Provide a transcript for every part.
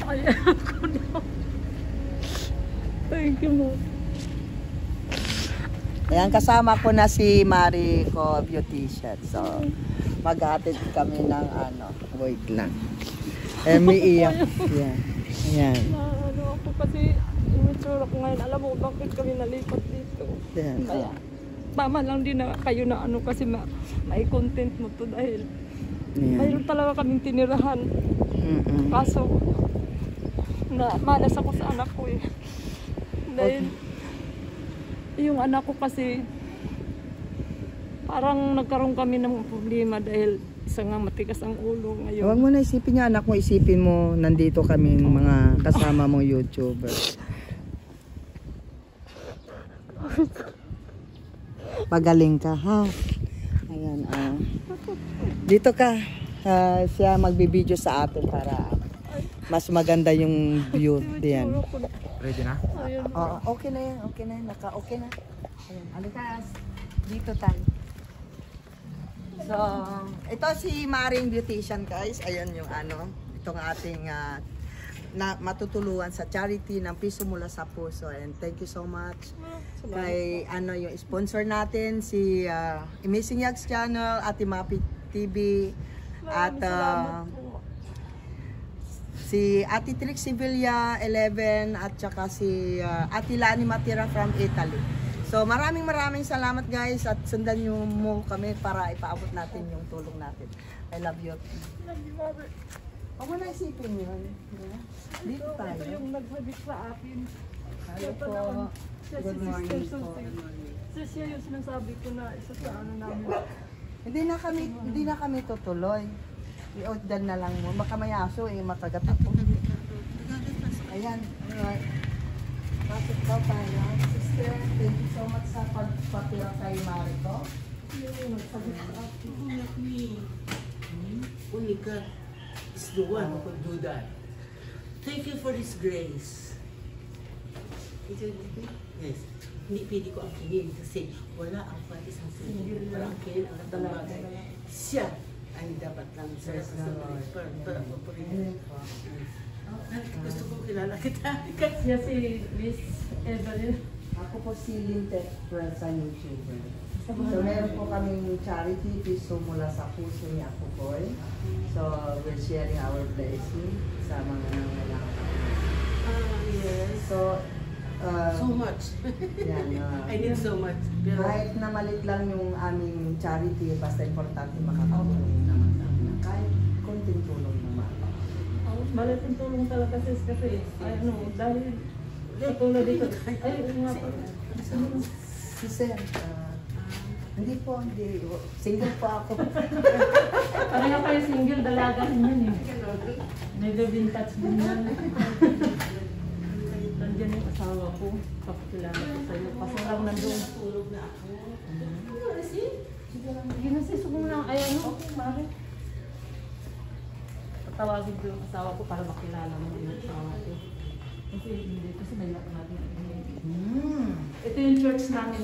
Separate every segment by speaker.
Speaker 1: Ayan ako na. Thank you, Mom.
Speaker 2: Ayan, kasama ko na si Marico Beautician. So, mag-atid kami ng wait lang. May iyak. Yan. Ayan.
Speaker 1: Ano ako kasi, yung itsura ko ngayon, alam mo bakit kami nalipat dito.
Speaker 2: Ayan.
Speaker 1: Kaya, tama lang din na kayo na kasi may content mo to dahil mayroon talaga kaming tinirahan. Kaso, malas ako sa anak ko eh. Dahil, yung anak ko kasi, parang nagkaroon kami ng problema dahil isa nga matigas ang ulo ngayon.
Speaker 2: Huwag mo na isipin niya, anak mo, isipin mo, nandito kaming mga kasama mong YouTuber. Pagaling ka, ha? Ayan, dito ka. Siya magbibideo sa atin para mas maganda yung view diyan.
Speaker 3: Ready na?
Speaker 2: Okay na yan, okay na yan. Okay na. Ayan, alikas. Dito tayo. So, ito si Maring Beautician, guys. Ayan yung itong ating matutulungan sa charity ng Piso Mula sa Puso. And thank you so much kay yung sponsor natin, si Amazing Yags Channel, Ate Mapi TV, at si Ate Trix Sevilla 11, at saka si Ate Lani Matira from Italy. So maraming salamat, guys, at sundan nyo mo kami para ipaabot natin yung tulong natin. I love you.
Speaker 1: Love you, Mother.
Speaker 2: Huwag mo na isipin yun. Dito tayo.
Speaker 1: Ito yung naghagis sa akin.
Speaker 2: Hello po. Good morning po.
Speaker 1: Siya yung sinasabi ko na isa sa namin.
Speaker 2: Hindi na kami tutuloy. I-order na lang mo. Baka may aso makagat ako. Ayan. Alright. Pasok daw tayo. Sister, thank you so much sa pagpapira kay Marico.
Speaker 1: Yung naghagis sa akin.
Speaker 4: Only God is the one who could do that. Thank you for this grace. Yes. Hindi pwede ko angkinin kasi wala ang isang single. Walang angkinin ang dalaga. Siya ay dapat lang sa para papurihin. Gusto ko kilala kita.
Speaker 1: Siya si Miss Evelyn.
Speaker 2: Ako po si Lintet sa YouTuber. So meron po kaming charity, Piso Mula sa Puso ni Apo Boy. So we're sharing our blessing sa mga nangangailangan.
Speaker 4: Yes.
Speaker 2: So
Speaker 4: So much.
Speaker 2: yan,
Speaker 4: I need so much. Pero
Speaker 2: kahit na malit lang yung aming charity, basta importante makakatulong naman namin ng kahit konting tulong naman.
Speaker 1: Malaking tulong talaga kasi dahil katulad dito. Ay, nga po.
Speaker 2: Si Sir, hindi. Single po ako.
Speaker 1: Pareha kayo single, dalagahin yun eh. Medyo vintage din yan. Nandiyan yung asawa ko. Papakilala ko sa'yo. Kasi lang nandun.
Speaker 4: tulog na ako.
Speaker 1: Ginasiso mo lang. Ayan o. Bakit? Patawagin ko yung asawa ko para makilala mo yung asawa ko. Kasi may natin. Ito yung church namin.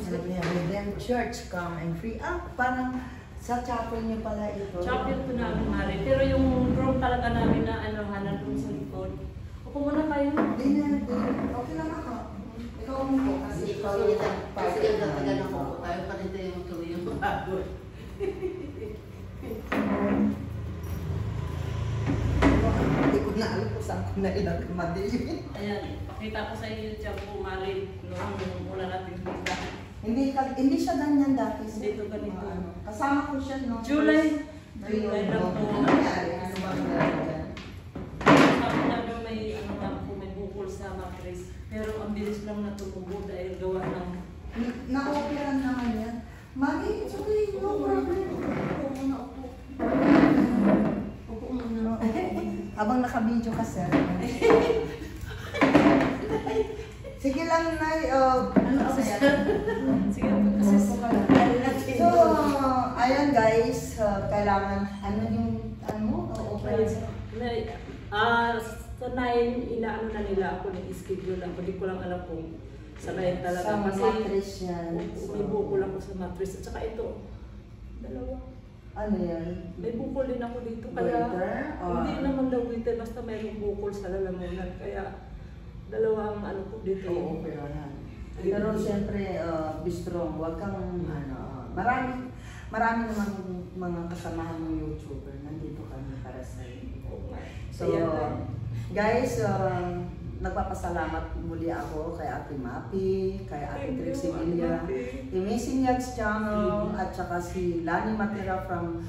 Speaker 2: Then church, come and free. Parang sa chapel niyo pala ito.
Speaker 1: Chapel po namin, Mari. Pero yung room talaga namin na hanan doon sa likod. Upo muna kayo.
Speaker 2: Okay lang ako. Ikaw mo po kasi ikaw yung
Speaker 4: Kasi yung datigan ako po tayo pa rin yung tuloy yung bago.
Speaker 2: Hindi ko na alam kung saan ko na ilagmadi.
Speaker 1: Ayan, pakita ko sa inyo yung tiyan po, Mari. Noong mula natin kita.
Speaker 2: Hindi siya ganyan dati.
Speaker 1: Dito ganito.
Speaker 2: Kasama ko siya no.
Speaker 1: July lang po.
Speaker 2: Ano nangyari? Ano ba nangyari dyan?
Speaker 1: Sabi namin may bukol sa mattress. Pero ang bilis lang na tumubo dahil gawa ng...
Speaker 2: Na-operan naman yan. Mami, it's okay. No problem. Upo muna, upo. Upo muna. Habang naka-video ka, sir. Sige lang, Nay.
Speaker 1: Ano ako yan? Sige po kasi.
Speaker 2: So, ayan guys. Kailangan, operation.
Speaker 1: Sa 9, inaano na nila ako ng schedule lang. Hindi ko lang alam kung sanayin talaga.
Speaker 2: Sa
Speaker 1: Kasi
Speaker 2: mattress yan.
Speaker 1: may bukol ako sa mattress. At saka ito, dalawa.
Speaker 2: Ano yan?
Speaker 1: May bukol din ako dito, kaya
Speaker 2: Goiter?
Speaker 1: hindi naman daw goiter, basta mayroong bukol sa lalamunan. Kaya dalawang ano ko dito.
Speaker 2: Oo, pero yan. Pero siyempre, be strong. Huwag kang, marami namang mga kasamahan ng YouTuber. Nandito kami para sa iyo. So, guys, nagpapasalamat muli ako kay Ate Mapi, kay Ate Trixie Villa, Amazing Yags Channel, at saka si Lani Matera from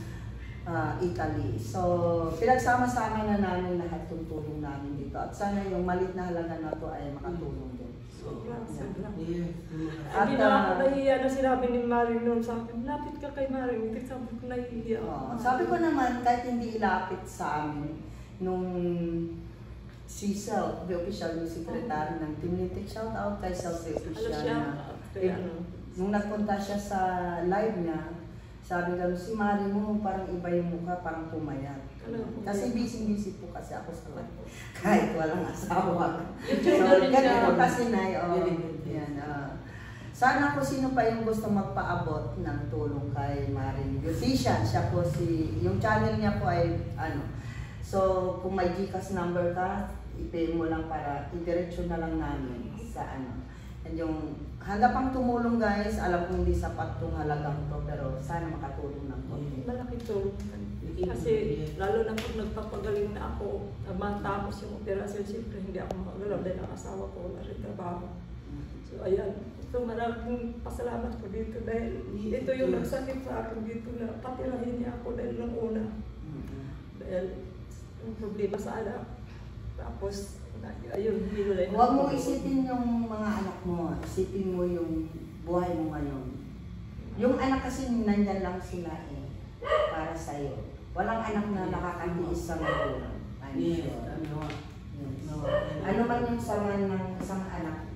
Speaker 2: Italy. So, pinagsama-sama na namin lahat yung tulong namin dito. At sana yung malit na halaga na to ay makatulong din.
Speaker 1: Sobrang.
Speaker 2: At,
Speaker 1: Hindi na ako nahihiya na sinabi ni Maring noon sa akin, lapit ka kay Maring, hindi sabi ko nahihiya.
Speaker 2: Sabi ko naman, kahit hindi ilapit sa amin, nung si Sel, the official yung secretary ng community, shout out kay Sel, the official na. Nung nagpunta siya sa live niya, sabi lang, si Mari mo, parang iba yung mukha, parang pumayat. Kasi busy po kasi ako sa live. Kahit walang asawa. So, ganito kasi na yan. Sana po sino pa yung gusto magpaabot ng tulong kay Maring Beautician. Siya po yung channel niya po ay so kung may GCash number ka, i-pay mo lang para i-diretso na lang namin sa And yung handa pang tumulong guys, alam kong hindi sapat tong halagang to, pero sana makatulong ng konti.
Speaker 1: Malaki tulong. Kasi lalo na pag nagpapagaling na ako, matapos yung operasyon, siyempre hindi ako makagalaw dahil ang asawa ko wala rin trabaho. So ayan, ito maraming pasalamat ko dito dahil ito yung nagsakit sa akin dito na patirahin niya ako dahil nung una. Dahil yung problema sa anak. Tapos, ayun, hinulay na.
Speaker 2: Huwag mo isipin yung mga anak mo, isipin mo yung buhay mo ngayon. Yung anak kasi nandyan lang sila para sa'yo. Walang anak na nakakatiis sa magulang. Ano man yung sama ng isang anak,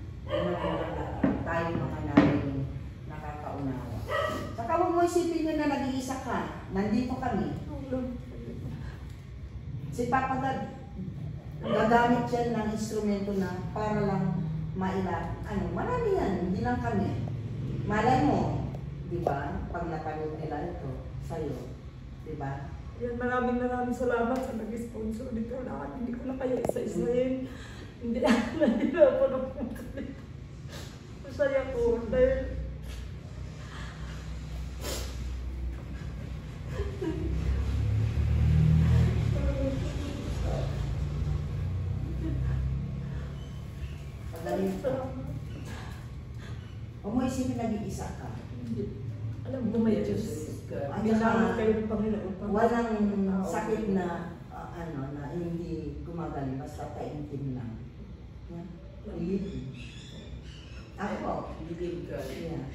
Speaker 2: tayo mga namin nakakaunawa. Saka huwag mo isipin nyo na nag-iisa ka. Nandito kami. Si Papa God, gagamit yan ng instrumento na para lang marami yan, hindi lang kami. Malay mo, di ba? Pag napanood nila ito sa'yo, di ba?
Speaker 1: Yan, maraming salamat sa nag-sponsor dito lahat. Hindi ko na kaya isa-isahin. Hindi na ako napunta dito. Masaya ko dahil
Speaker 2: Huwag mo isipin nag-iisa ka.
Speaker 1: alam mo may Diyos. Kailangan kayo ng Panginoon.
Speaker 2: Walang sakit na na hindi gumagaling, basta taimtim lang. Believe. Ako.
Speaker 4: Believe God.
Speaker 2: Yeah.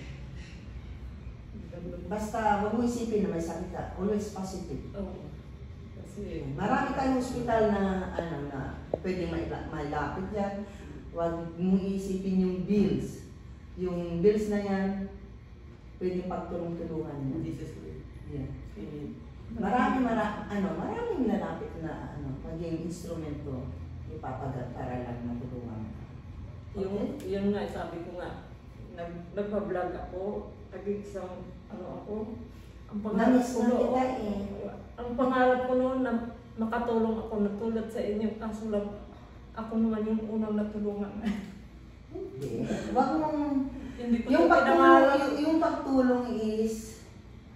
Speaker 2: Basta huwag mo isipin na may sakit ka. Always positive.
Speaker 1: Kasi
Speaker 2: marami tayong hospital na na pwede mailapit yan. Huwag mo isipin yung bills. Yung bills na yan, pwede pagtulong-tulungan mo. Yeah. Maraming lalapit na maging instrumento ipapagat para lang matulungan ka. Okay?
Speaker 1: Yung nga, sabi ko nga, nagpa-vlog ako, isang ako, ang pangarap ko noon, ang pangarap ko noon na makatulong ako na tulad sa inyo, kaso lang ako naman yung unang natulungan.
Speaker 2: Hindi. Wag mong
Speaker 1: Hindi ko
Speaker 2: yung pagtulong is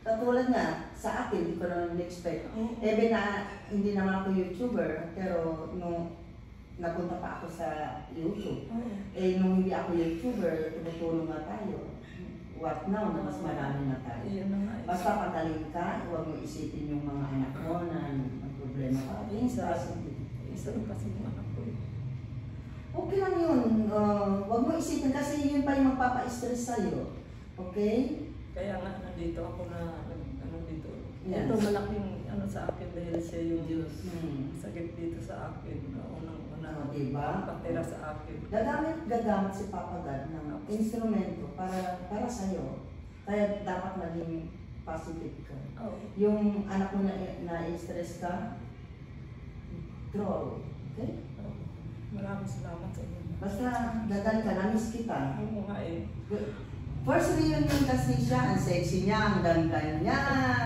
Speaker 2: katulad nga sa akin, hindi ko naman expect. Even na hindi naman ako YouTuber, pero nung napunta pa ako sa YouTube, nung hindi ako YouTuber, tumutulong na tayo. What now? Na mas marami na tayo. Basta pagaling ka, huwag mo isipin yung mga anak mo na may problema ka.
Speaker 1: Isa lang kasi yung anak ko.
Speaker 2: Okay lang yun. Huwag mo isipin kasi yun pa yung magpapa-stress sa'yo. Okay?
Speaker 1: Kaya nga, nandito ako na, dito.
Speaker 2: Yes.
Speaker 1: Ito malaking sa akin dahil siya yung
Speaker 4: Diyos.
Speaker 1: sakit dito sa akin. Unang
Speaker 2: Diba?
Speaker 1: patira sa akin.
Speaker 2: Gagamit si Papa God ng instrumento para sa'yo. Kaya dapat maging positive ka. Yung anak mo na-stress ka, draw. Okay?
Speaker 1: Maraming salamat sa inyo.
Speaker 2: Basta gagal ka, na-miss kita.
Speaker 1: Oo nga
Speaker 2: First reunion kasi siya, ang sexy niya, ang ganda niya.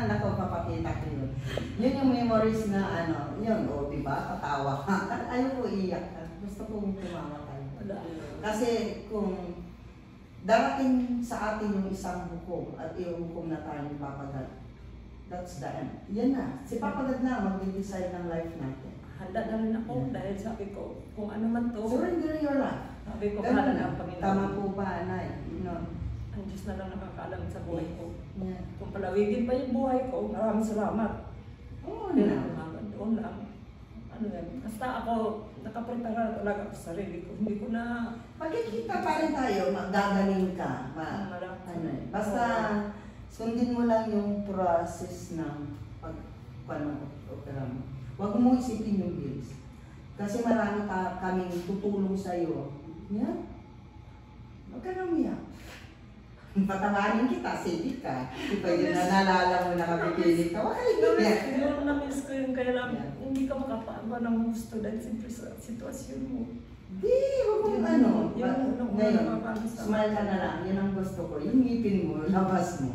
Speaker 2: Naku, papakita ko yun. Yun yung memories na ano, yun, o diba, tatawa ka. Ayaw ko iyak. Gusto kong tumawa tayo. Kasi kung darating sa atin yung isang hukom at ihukom na tayo ni Papa God, that's the end. Yan na. Si Papa God na mag-decide ng life natin.
Speaker 1: Handa na rin ako dahil sabi ko, kung ano man to,
Speaker 2: Surrender your life.
Speaker 1: sabi ko,
Speaker 2: Ganun
Speaker 1: handa
Speaker 2: na.
Speaker 1: na ang Panginoon.
Speaker 2: Tama po ba, Nay? No.
Speaker 1: Ang Diyos na lang nakakaalam sa buhay ko.
Speaker 2: Yeah.
Speaker 1: Kung palawigin pa yung buhay ko, maraming salamat.
Speaker 2: Oo
Speaker 1: Doon
Speaker 2: na.
Speaker 1: lang, doon lang. Ano yan, basta ako, nakaprepara talaga ako sa sarili ko. Hindi ko na,
Speaker 2: Pagkikita pa rin tayo, magagaling ka. Ano, basta sundin mo lang yung process ng pag-opera mo. Huwag mo isipin yung bills. Kasi marami kaming tutulong sa'yo. Yan. Huwag ka nang umiyak. Patawanin kita, sige ka. Iba yun na nalala mo na kapipilit ka. Why?
Speaker 1: siguro na-miss ko yung kaya lang, hindi ka makapaaba ng gusto dahil siyempre sa sitwasyon mo.
Speaker 2: Di, huwag mong ano. Ngayon,
Speaker 1: nakakamiss ako.
Speaker 2: smile ka na lang. Yan ang gusto ko. Yung ngipin mo, labas mo.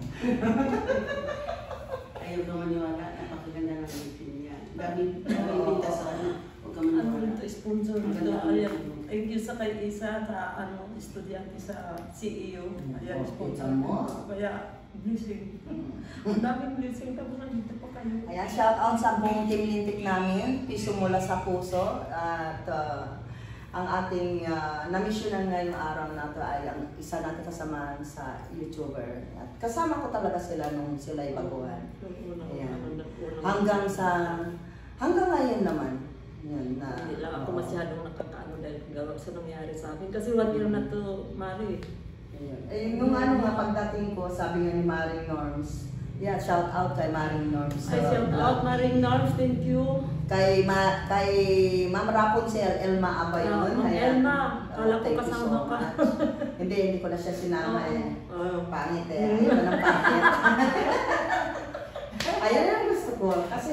Speaker 4: Ayaw ka maniwala, napakaganda ng ngipin niya. Dami pinta sa ano, huwag ka maniwala.
Speaker 1: Ano ito, sponsor nito. Ayan, thank you sa kay Isa, sa estudyante sa CEO. Ayan, sponsor
Speaker 2: mo.
Speaker 1: Kaya, blessing. Ang daming blessing. Tapos nandito pa kayo.
Speaker 2: Ayan, shout out sa buong team lintik namin. Piso mula sa puso. At ang ating namisyonan ngayong araw na ito ay ang isa natin kasamahan sa YouTuber. At kasama ko talaga sila nung sila'y baguhan. Ayan. Hanggang ngayon naman. Yan, na,
Speaker 1: Hindi lang ako masyadong nakakaano dahil gawa sa nangyari sa akin. Kasi 1 year na to, Mari.
Speaker 2: Ayan. Eh, nung ano nga pagdating ko, sabi nga ni Maring Norms, yeah, shout out kay Maring Norms.
Speaker 1: Ay, shout out Maring Norms, thank you.
Speaker 2: Kay Ma'am Rapunzel, Elma Abay yun.
Speaker 1: Elma, kala ko
Speaker 2: thank you
Speaker 1: kasama
Speaker 2: so
Speaker 1: ka.
Speaker 2: much. Hindi ko na siya sinama eh. Pangit eh. Ayun na ng pangit. Ayan ang gusto ko. Kasi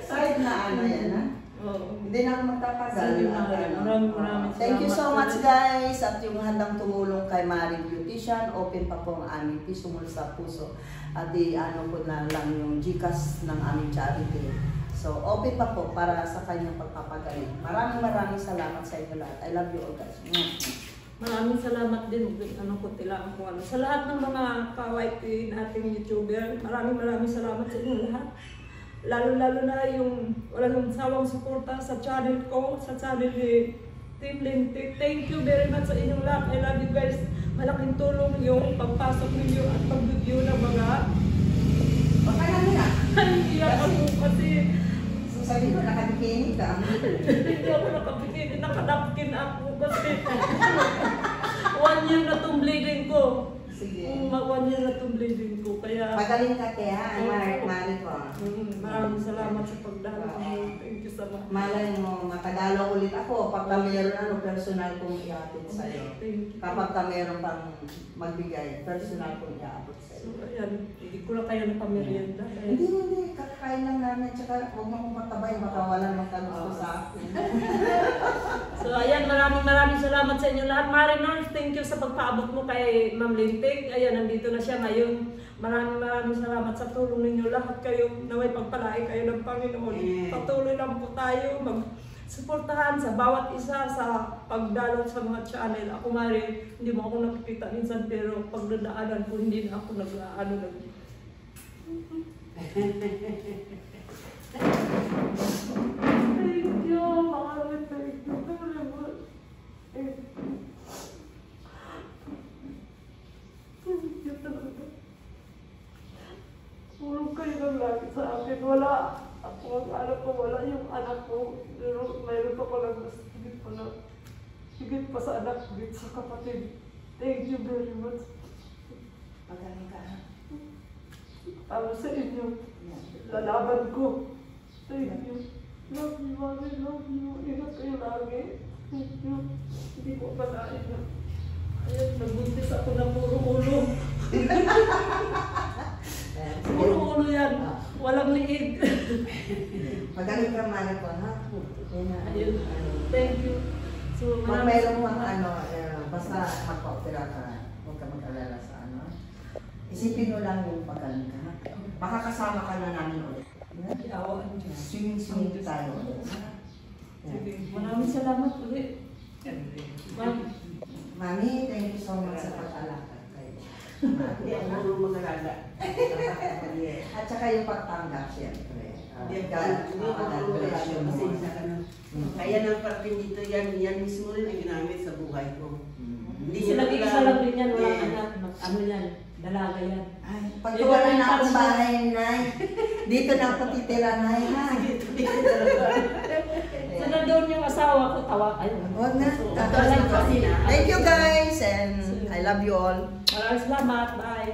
Speaker 2: side na ano yan ha. Hindi na ako magtatagal.
Speaker 1: Sige, maraming
Speaker 2: Thank you so
Speaker 1: salamat.
Speaker 2: much guys. At yung handang tumulong kay Maring Beautician, open pa po ang aming piso mula sa puso. At ano po na lang yung GCash ng aming charity. So open pa po para sa kanyang pagpapagaling. Maraming salamat sa inyo lahat. I love you all guys.
Speaker 1: Maraming salamat din. Ano ko tila ako ano. Sa lahat ng mga ka-YP nating YouTuber, maraming salamat sa inyo lahat. Lalo na yung walang sawang suporta sa channel ko, sa channel ni Team Lintik. Thank you very much sa inyong lahat. I love you guys. Malaking tulong yung pagpasok ninyo at pag-review ng mga
Speaker 2: Baka lang na.
Speaker 1: iyak ako kasi
Speaker 2: Sabi ko, nakadikinig ka.
Speaker 1: hindi ako nakapikit. Nakadapkin ako kasi 1 year na itong bleeding ko.
Speaker 2: Sige.
Speaker 1: 1 year na itong bleeding ko. Kaya
Speaker 2: Pagaling ka kaya, Mari ko.
Speaker 1: maraming salamat sa pagdalo. Thank you so much.
Speaker 2: Malay mo, makadalo ulit ako pagka meron personal kong iatid sa'yo.
Speaker 1: Thank you.
Speaker 2: Kapag ka meron pang magbigay, personal kong iatid sa'yo.
Speaker 1: So, ayan, hindi ko lang kayo napamerienda.
Speaker 2: Hindi, kakakain lang namin. Tsaka huwag mo akong patabay, baka wala magkagusto sa akin.
Speaker 1: So, ayan, maraming salamat sa inyo lahat. Maring Norms, thank you sa pagpaabot mo kay Ma'am Lintik. Ayan, nandito na siya ngayon. Maraming salamat sa tulong ninyo lahat kayo. Naway pagpalain kayo ng Panginoon. Patuloy lang po tayo mag-suportahan sa bawat isa sa pagdalo sa mga channel. Ako Mari, hindi mo ako nakikita minsan pero pagdadaanan ko hindi na ako nag-ano lang. Thank you, maraming thank you. Thank you talaga. Puro kayo lang lagi sa akin. Wala. Ako ang anak ko, wala yung anak ko. Pero mayroon pa palang mas higit pa sa anak, higit sa kapatid. Thank you very much.
Speaker 2: Pagaling ka.
Speaker 1: Para sa inyo. Lalaban ko. Thank you. Love you, Mami. Love you. Ingat kayo lagi. Thank you. Hindi ko palain na. Ayan, nagbuntis ako ng puro ulo. Puro ulo yan. Walang liig.
Speaker 2: Magaling ka, Mari ko, ha?
Speaker 1: Ayun. Thank you. So,
Speaker 2: Pag mayroon pang ano, basta magpa-opera ka, huwag ka mag-alala sa ano. Isipin mo lang yung pagaling ka. Makakasama ka na namin ulit. Swimming tayo ulit.
Speaker 1: Maraming salamat ulit.
Speaker 2: Mami, thank you so much sa pag-alakad kayo.
Speaker 4: Hindi ako mag-alaga.
Speaker 2: At saka yung pagtanggap, siyempre.
Speaker 4: Hindi
Speaker 2: God,
Speaker 4: ako
Speaker 2: bless you more.
Speaker 4: pasensya ka na. Kaya nang parating dito, yan mismo rin ang ginamit sa buhay ko. Hindi
Speaker 1: Kasi nag-iisa lang din yan, walang
Speaker 4: Eh,
Speaker 1: anak. Ano yan, dalaga yan.
Speaker 2: Ay, pagkuha na akong bahay, Nay. Dito na ako titira, Nay, ha?
Speaker 1: Sana doon yung asawa ko, tawa. Ayun.
Speaker 2: Huwag na.
Speaker 1: Tatawa lang kasi.
Speaker 2: Thank you, guys, and I love you all.
Speaker 1: Maraming salamat. Bye.